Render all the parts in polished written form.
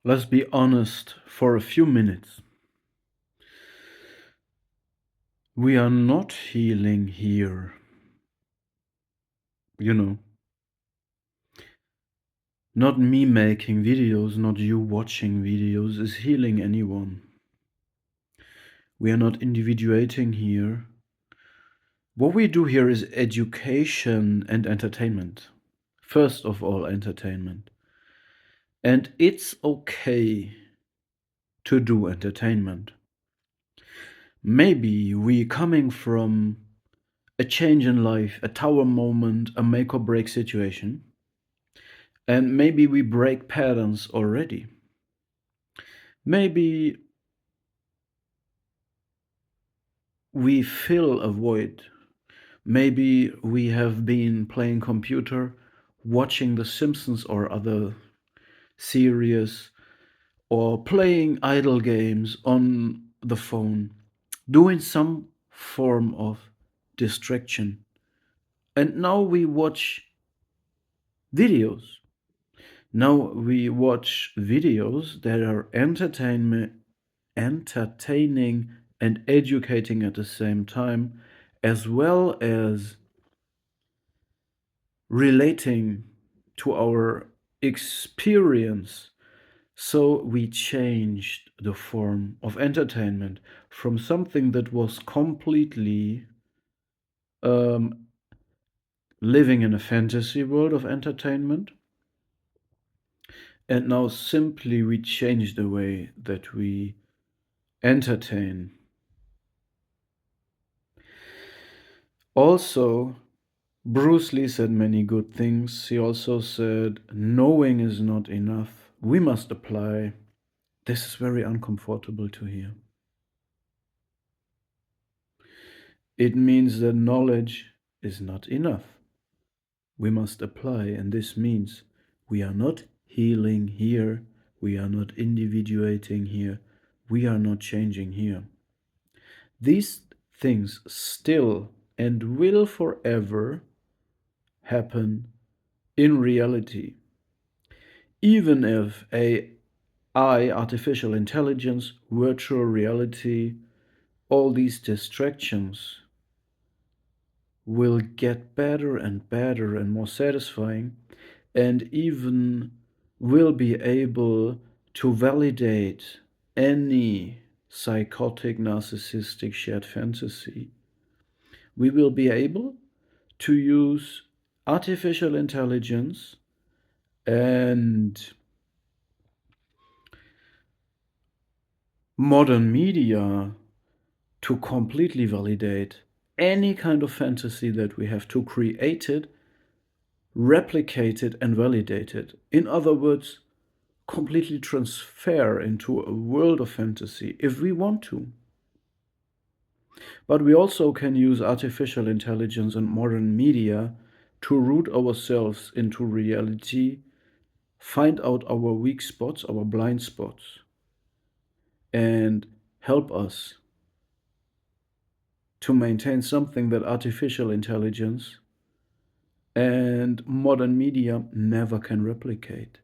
Let's be honest for a few minutes. We are not healing here. You know, not me making videos, not you watching videos is healing anyone. We are not individuating here. What we do here is education and entertainment. First of all, entertainment. And it's okay to do entertainment. Maybe we coming from a change in life, a tower moment, a make or break situation. And maybe we break patterns already. Maybe we fill a void. Maybe we have been playing computer, watching The Simpsons or other series, or playing idle games on the phone, doing some form of distraction. And now we watch videos. Now we watch videos that are entertaining and educating at the same time, as well as relating to our experience. So we changed the form of entertainment from something that was completely um, living in a fantasy world of entertainment. And now simply we change the way that we entertain. Also, Bruce Lee said many good things. He also said, knowing is not enough. We must apply. This is very uncomfortable to hear. It means that knowledge is not enough. We must apply, and this means we are not healing here. We are not individuating here. We are not changing here. These things still and will forever happen in reality. Even if AI, artificial intelligence, virtual reality, all these distractions will get better and better and more satisfying, and even will be able to validate any psychotic, narcissistic shared fantasy. We will be able to use artificial intelligence and modern media to completely validate any kind of fantasy that we have to create it, replicate it, and validate it. In other words, completely transfer into a world of fantasy if we want to. But we also can use artificial intelligence and modern media to root ourselves into reality, find out our weak spots, our blind spots, and help us to maintain something that artificial intelligence and modern media never can replicate.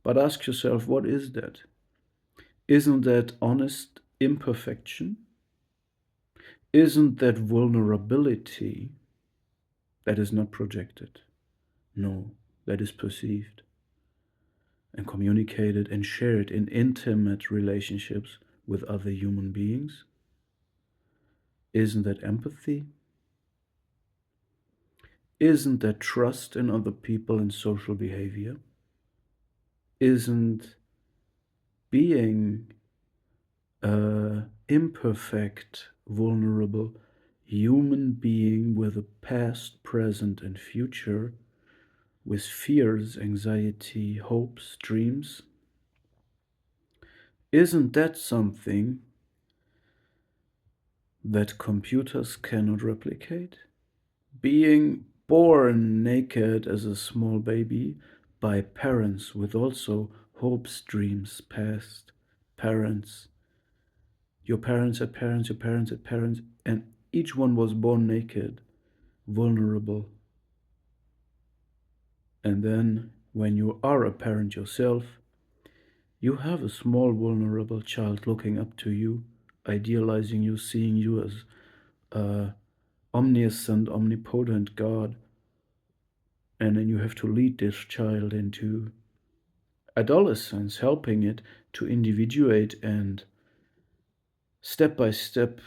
But ask yourself, what is that? Isn't that honest imperfection? Isn't that vulnerability that is not projected? No, that is perceived and communicated and shared in intimate relationships with other human beings? Isn't that empathy? Isn't that trust in other people and social behavior? Isn't being imperfect, vulnerable human being with a past, present, and future, with fears, anxiety, hopes, dreams? Isn't that something that computers cannot replicate? Being born naked as a small baby by parents with also hopes, dreams, past, parents. Your parents had parents, your parents had parents, and each one was born naked, vulnerable. And then, when you are a parent yourself, You have a small, vulnerable child looking up to you, idealizing you, seeing you as a omniscient, omnipotent God, and then you have to lead this child into adolescence, helping it to individuate, and step by step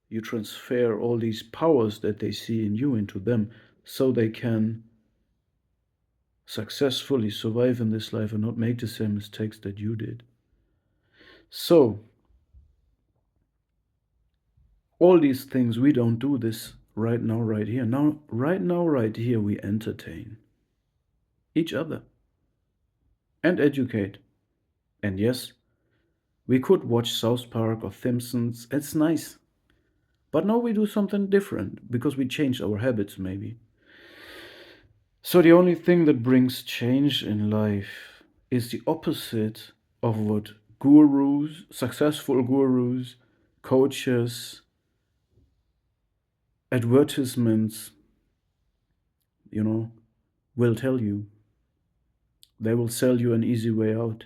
you transfer all these powers that they see in you into them so they can successfully survive in this life and not make the same mistakes that you did. So, all these things, we don't do this right now, right here. Now, right here, we entertain each other and educate. And yes, we could watch South Park or Simpsons. It's nice. But now we do something different because we change our habits, maybe. So the only thing that brings change in life is the opposite of what gurus, successful gurus, coaches, advertisements, you know, will tell you. They will sell you an easy way out.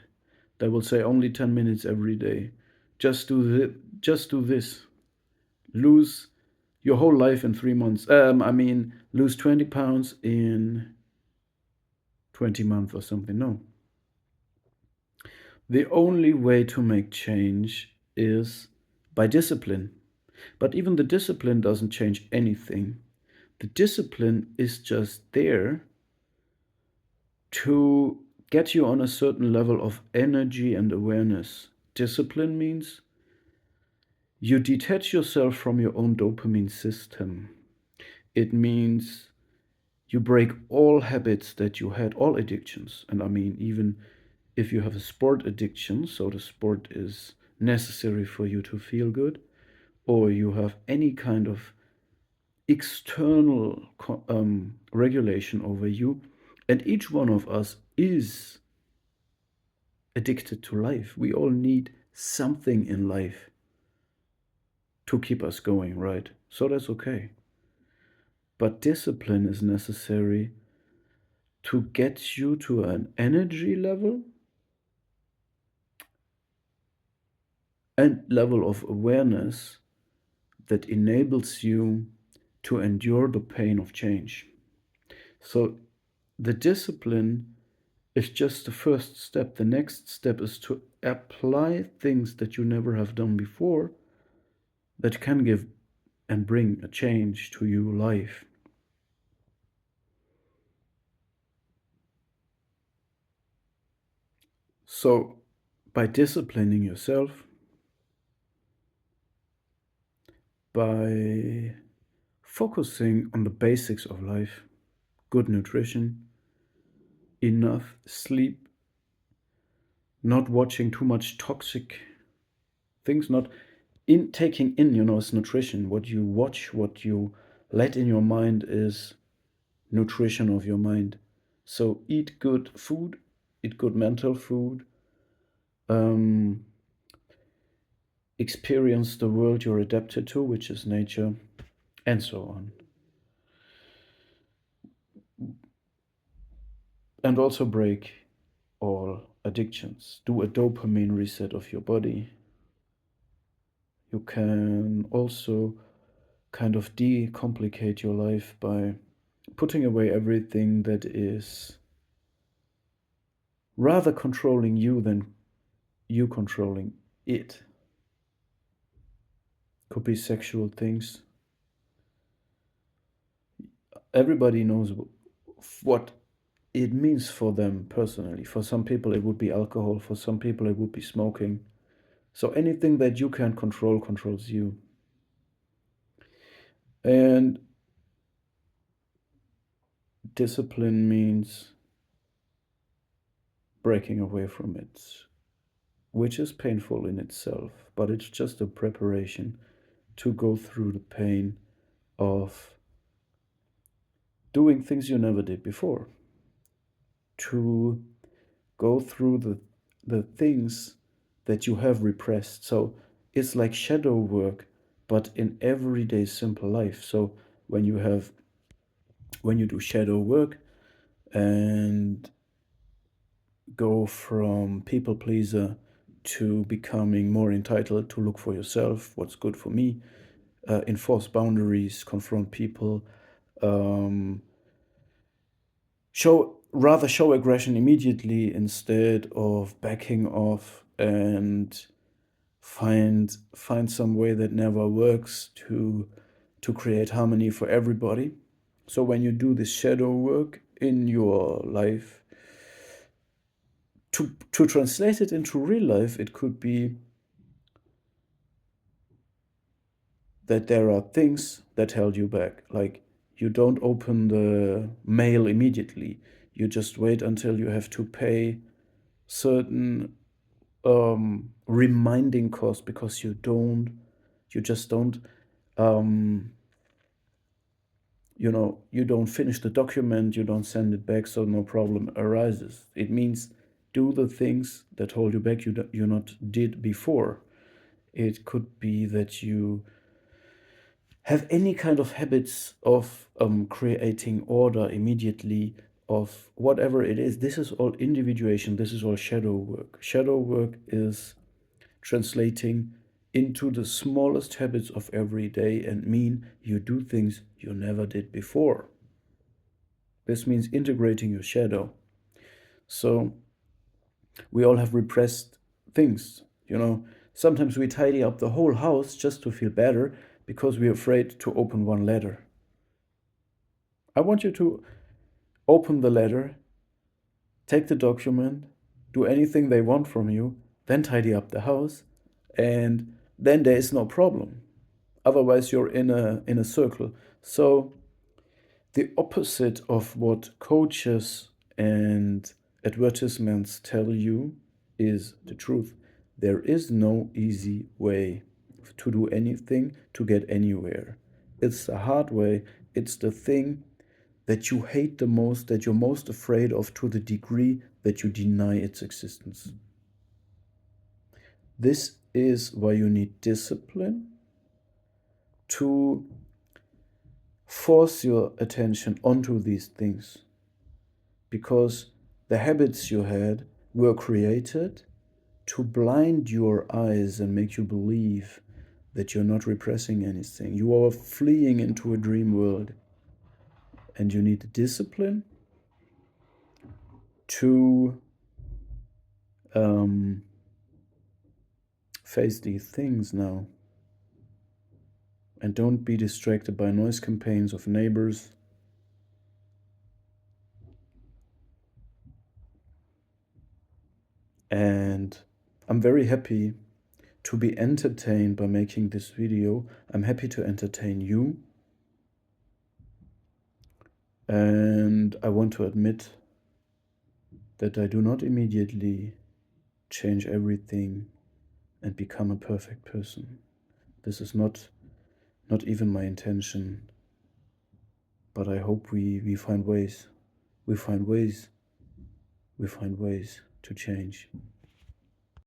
They will say only 10 minutes every day. Just do this. Lose your whole life in 3 months. Lose 20 pounds in 20 months or something. No. The only way to make change is by discipline. But even the discipline doesn't change anything. The discipline is just there to get you on a certain level of energy and awareness. Discipline means you detach yourself from your own dopamine system. It means you break all habits that you had, all addictions. And I mean, even if you have a sport addiction, so the sport is necessary for you to feel good, or you have any kind of external regulation over you, and each one of us is addicted to life. We all need something in life to keep us going, right? So that's okay. But discipline is necessary to get you to an energy level and level of awareness that enables you to endure the pain of change. So the discipline is just the first step. The next step is to apply things that you never have done before that can give and bring a change to your life. So, by disciplining yourself, by focusing on the basics of life, good nutrition, enough sleep, not watching too much toxic things, not in taking in, as nutrition. What you watch, what you let in your mind is nutrition of your mind. So eat good food, eat good mental food, um, experience the world you're adapted to, which is nature, and so on. And also break all addictions. Do a dopamine reset of your body. You can also kind of decomplicate your life by putting away everything that is rather controlling you than you controlling it. Could be sexual things. Everybody knows what it means for them personally. For some people, it would be alcohol. For some people, it would be smoking. So anything that you can control controls you. And discipline means breaking away from it, which is painful in itself, but it's just a preparation to go through the pain of doing things you never did before, to go through the things that you have repressed. So it's like shadow work, but in everyday simple life. So when you do shadow work and go from people pleaser to becoming more entitled, to look for yourself, what's good for me, enforce boundaries, confront people, um, show aggression immediately instead of backing off, and find some way that never works to create harmony for everybody. So when you do this shadow work in your life, to translate it into real life, it could be that there are things that held you back. Like, you don't open the mail immediately. You just wait until you have to pay certain reminding costs, because you just don't, um, you don't finish the document, you don't send it back, so no problem arises. It means do the things that hold you back you not did before. It could be that you have any kind of habits of creating order immediately, of whatever it is. This is all individuation. This is all shadow work. Shadow work is translating into the smallest habits of every day, and mean you do things you never did before. This means integrating your shadow. So we all have repressed things. Sometimes we tidy up the whole house just to feel better because we're afraid to open one letter. I want you to open the letter, take the document, do anything they want from you, then tidy up the house, and then there is no problem. Otherwise, you're in a circle. So the opposite of what coaches and advertisements tell you is the truth. There is no easy way to do anything, to get anywhere. It's the hard way. It's the thing that you hate the most, that you're most afraid of, to the degree that you deny its existence. This is why you need discipline to force your attention onto these things, because the habits you had were created to blind your eyes and make you believe that you're not repressing anything. You are fleeing into a dream world, and you need discipline to face these things now. And don't be distracted by noise campaigns of neighbors. And I'm very happy to be entertained by making this video. I'm happy to entertain you. And I want to admit that I do not immediately change everything and become a perfect person. This is not even my intention. But I hope we find ways. We find ways to change.